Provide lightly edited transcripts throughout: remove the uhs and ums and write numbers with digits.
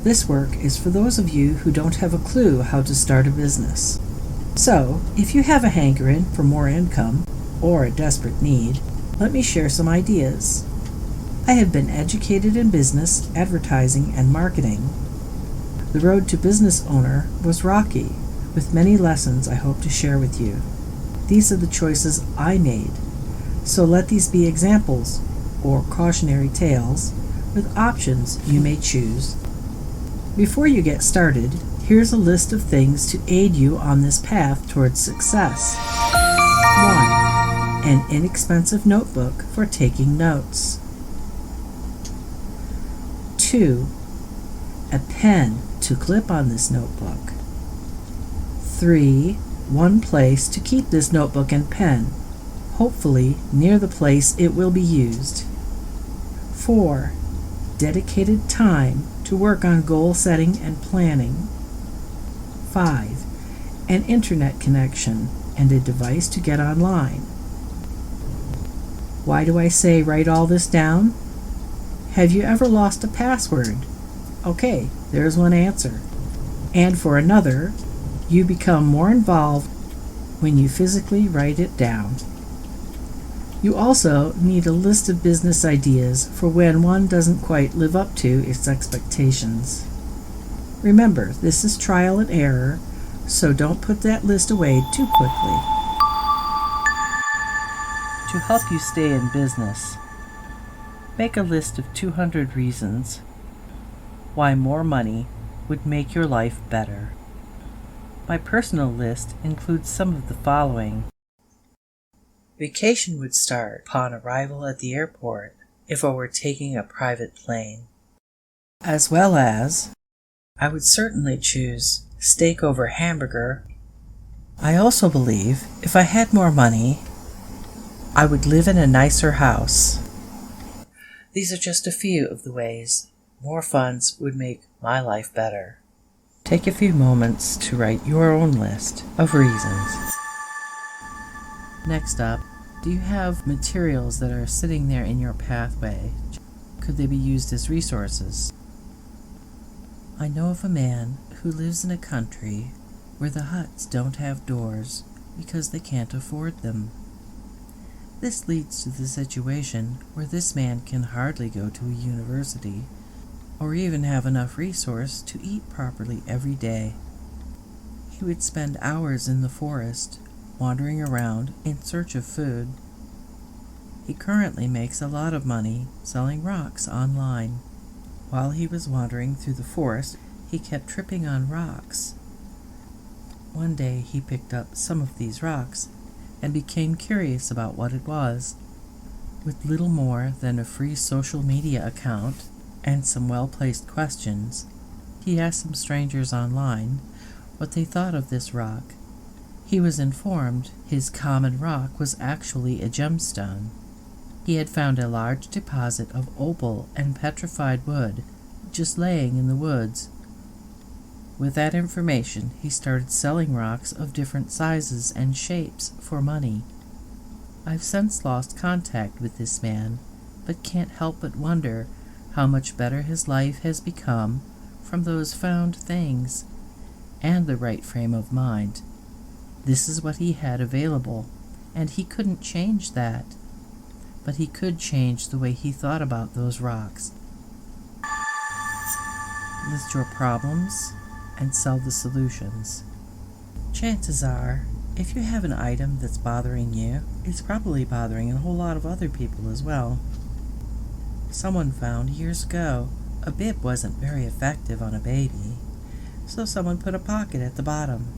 This work is for those of you who don't have a clue how to start a business. So, if you have a hankering for more income, or a desperate need, let me share some ideas. I have been educated in business, advertising, and marketing. The road to business owner was rocky, with many lessons I hope to share with you. These are the choices I made, so let these be examples, or cautionary tales, with options you may choose. Before you get started, here's a list of things to aid you on this path towards success. 1. An inexpensive notebook for taking notes. 2. A pen to clip on this notebook. 3. One place to keep this notebook and pen, hopefully near the place it will be used. 4. Dedicated time to work on goal setting and planning. 5. An internet connection and a device to get online. Why do I say write all this down? Have you ever lost a password? Okay, there's one answer. And for another, you become more involved when you physically write it down. You also need a list of business ideas for when one doesn't quite live up to its expectations. Remember, this is trial and error, so don't put that list away too quickly. To help you stay in business, make a list of 200 reasons why more money would make your life better. My personal list includes some of the following. Vacation would start upon arrival at the airport if I were taking a private plane. As well as, I would certainly choose steak over hamburger. I also believe if I had more money, I would live in a nicer house. These are just a few of the ways more funds would make my life better. Take a few moments to write your own list of reasons. Next up, do you have materials that are sitting there in your pathway? Could they be used as resources? I know of a man who lives in a country where the huts don't have doors because they can't afford them. This leads to the situation where this man can hardly go to a university or even have enough resource to eat properly every day. He would spend hours in the forest, wandering around in search of food. He currently makes a lot of money selling rocks online. While he was wandering through the forest, he kept tripping on rocks. One day he picked up some of these rocks and became curious about what it was. With little more than a free social media account and some well-placed questions, he asked some strangers online what they thought of this rock. He was informed his common rock was actually a gemstone. He had found a large deposit of opal and petrified wood just laying in the woods. With that information, he started selling rocks of different sizes and shapes for money. I've since lost contact with this man, but can't help but wonder how much better his life has become from those found things and the right frame of mind. This is what he had available, and he couldn't change that. But he could change the way he thought about those rocks. List your problems and sell the solutions. Chances are, if you have an item that's bothering you, it's probably bothering a whole lot of other people as well. Someone found years ago a bib wasn't very effective on a baby, so someone put a pocket at the bottom.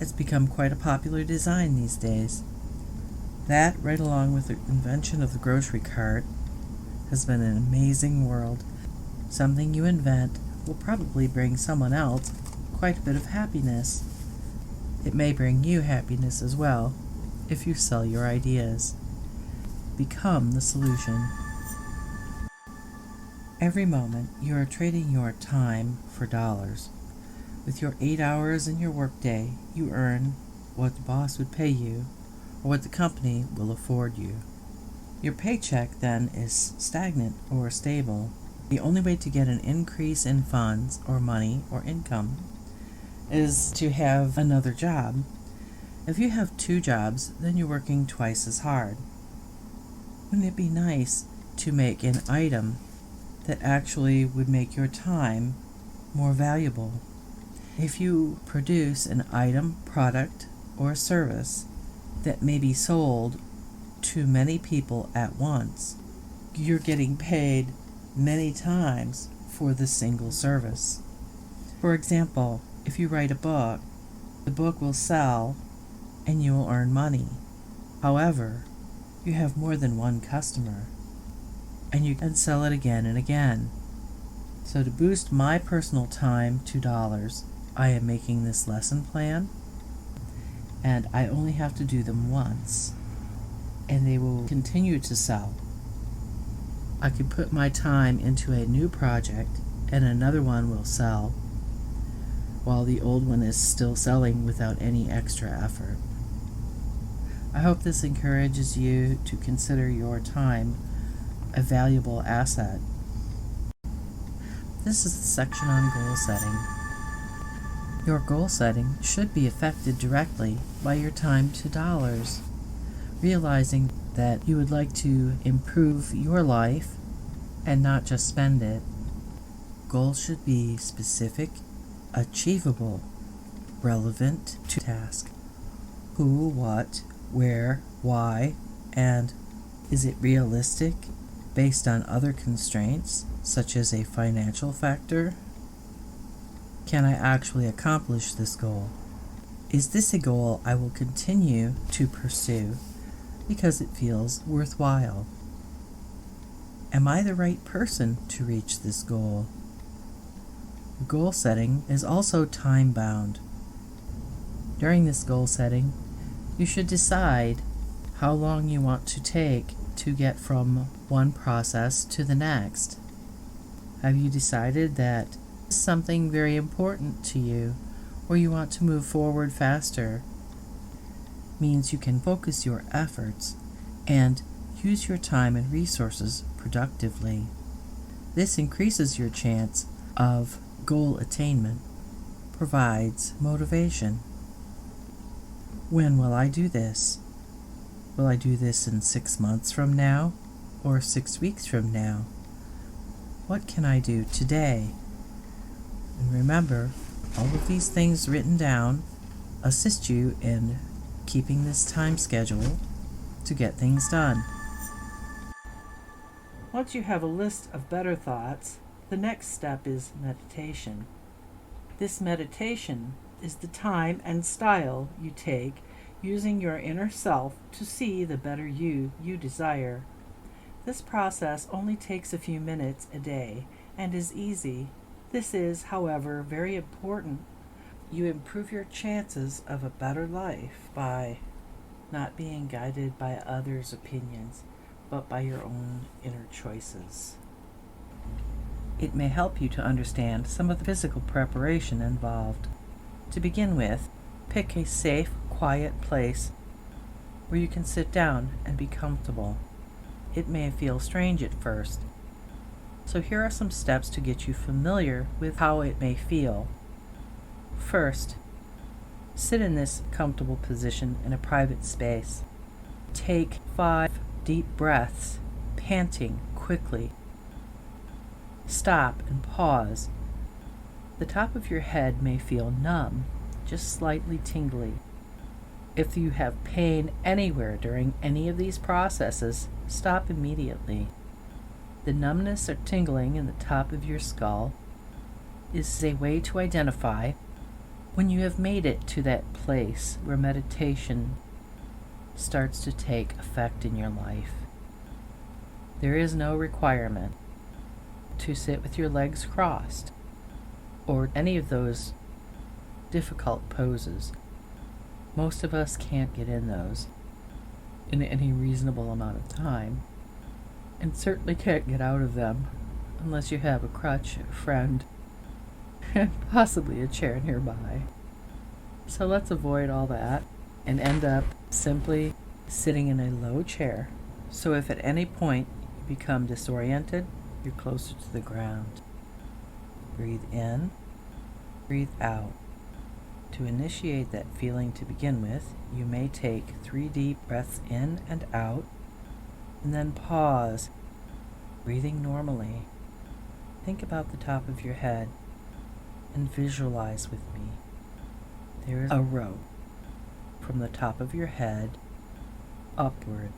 It's become quite a popular design these days. That, right along with the invention of the grocery cart, has been an amazing world. Something you invent will probably bring someone else quite a bit of happiness. It may bring you happiness as well, if you sell your ideas. Become the solution. Every moment, you are trading your time for dollars. With your 8 hours in your workday, you earn what the boss would pay you, or what the company will afford you. Your paycheck then is stagnant or stable, The only way to get an increase in funds or money or income is to have another job. If you have 2 jobs, then you're working twice as hard. Wouldn't it be nice to make an item that actually would make your time more valuable? If you produce an item, product, or service that may be sold to many people at once, you're getting paid many times for the single service. For example, if you write a book, the book will sell and you will earn money. However, you have more than one customer and you can sell it again and again. So to boost my personal time to dollars, I am making this lesson plan, and I only have to do them once, and they will continue to sell. I could put my time into a new project and another one will sell, while the old one is still selling without any extra effort. I hope this encourages you to consider your time a valuable asset. This is the section on goal setting. Your goal setting should be affected directly by your time to dollars. Realizing that you would like to improve your life and not just spend it. Goals should be specific, achievable, relevant to task. Who, what, where, why, and is it realistic based on other constraints, such as a financial factor? Can I actually accomplish this goal? Is this a goal I will continue to pursue because it feels worthwhile? Am I the right person to reach this goal? Goal setting is also time-bound. During this goal setting, you should decide how long you want to take to get from one process to the next. Have you decided that this is something very important to you, or you want to move forward faster? Means you can focus your efforts and use your time and resources productively. This increases your chance of goal attainment, provides motivation. When will I do this? Will I do this in 6 months from now or 6 weeks from now? What can I do today? And remember, all of these things written down assist you in keeping this time schedule to get things done. Once you have a list of better thoughts, the next step is meditation. This meditation is the time and style you take using your inner self to see the better you desire. This process only takes a few minutes a day and is easy. This is, however, very important. You improve your chances of a better life by not being guided by others' opinions, but by your own inner choices. It may help you to understand some of the physical preparation involved. To begin with, pick a safe, quiet place where you can sit down and be comfortable. It may feel strange at first, so here are some steps to get you familiar with how it may feel. First, sit in this comfortable position in a private space. Take 5 deep breaths, panting quickly. Stop and pause. The top of your head may feel numb, just slightly tingly. If you have pain anywhere during any of these processes, stop immediately. The numbness or tingling in the top of your skull is a way to identify when you have made it to that place where meditation starts to take effect in your life. There is no requirement to sit with your legs crossed or any of those difficult poses. Most of us can't get in those in any reasonable amount of time, and certainly can't get out of them unless you have a crutch, a friend, and possibly a chair nearby. So let's avoid all that and end up simply sitting in a low chair. So if at any point you become disoriented, You're closer to the ground. Breathe in, breathe out. To initiate that feeling to begin with, you may take 3 deep breaths in and out, and then pause, breathing normally. Think about the top of your head and visualize with me. There is a rope from the top of your head upward,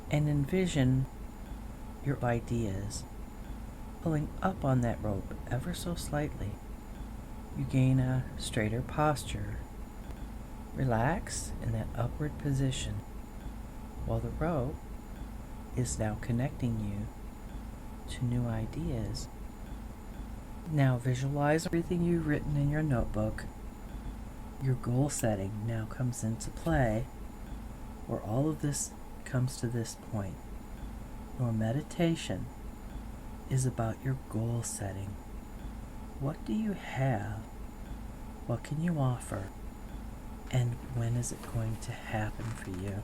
and envision your ideas pulling up on that rope ever so slightly. You gain a straighter posture. Relax in that upward position while the rope is now connecting you to new ideas. Now visualize everything you've written in your notebook. Your goal setting now comes into play, where all of this comes to this point. Your meditation is about your goal setting. What do you have? What can you offer? And when is it going to happen for you?